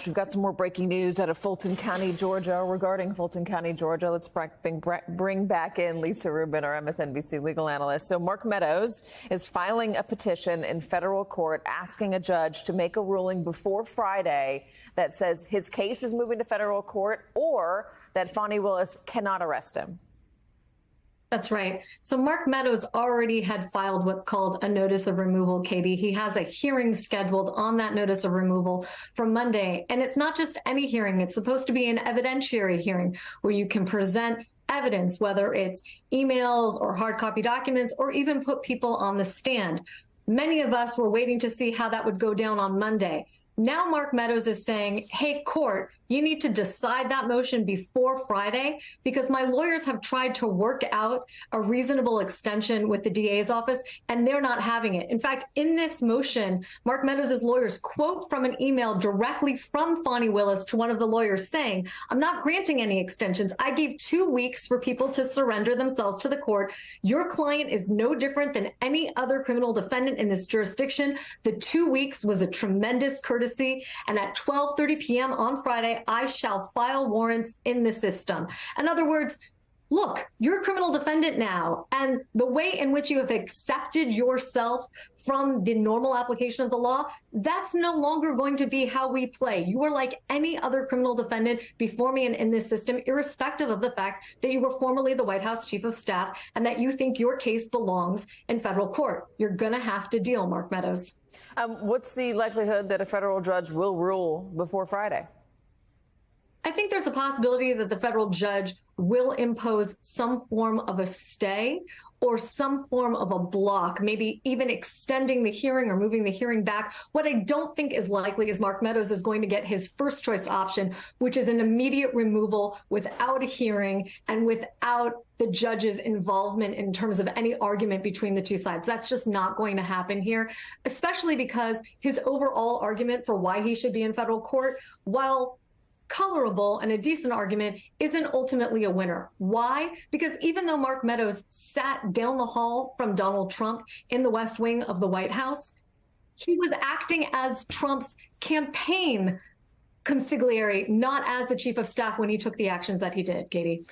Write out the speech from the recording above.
We've got some more breaking news out of Fulton County, Georgia, regarding Fulton County, Georgia. Let's bring back in Lisa Rubin, our MSNBC legal analyst. So Mark Meadows is filing a petition in federal court asking a judge to make a ruling before Friday that says his case is moving to federal court or that Fani Willis cannot arrest him. That's right. So Mark Meadows already had filed what's called a notice of removal, Katie. He has a hearing scheduled on that notice of removal for Monday. And it's not just any hearing. It's supposed to be an evidentiary hearing where you can present evidence, whether it's emails or hard copy documents, or even put people on the stand. Many of us were waiting to see how that would go down on Monday. Now Mark Meadows is saying, hey, court, you need to decide that motion before Friday because my lawyers have tried to work out a reasonable extension with the DA's office and they're not having it. In fact, in this motion, Mark Meadows' lawyers quote from an email directly from Fani Willis to one of the lawyers saying, I'm not granting any extensions. I gave 2 weeks for people to surrender themselves to the court. Your client is no different than any other criminal defendant in this jurisdiction. The 2 weeks was a tremendous courtesy. And at 12:30 p.m. on Friday, I shall file warrants in the system. In other words, look, you're a criminal defendant now, and the way in which you have accepted yourself from the normal application of the law, that's no longer going to be how we play. You are like any other criminal defendant before me and in this system, irrespective of the fact that you were formerly the White House Chief of Staff and that you think your case belongs in federal court. You're going to have to deal, Mark Meadows. What's the likelihood that a federal judge will rule before Friday? I think there's a possibility that the federal judge will impose some form of a stay or some form of a block, maybe even extending the hearing or moving the hearing back. What I don't think is likely is Mark Meadows is going to get his first choice option, which is an immediate removal without a hearing and without the judge's involvement in terms of any argument between the two sides. That's just not going to happen here, especially because his overall argument for why he should be in federal court, while colorable and a decent argument, isn't ultimately a winner. Why? Because even though Mark Meadows sat down the hall from Donald Trump in the West Wing of the White House, he was acting as Trump's campaign consigliere, not as the chief of staff when he took the actions that he did, Katie.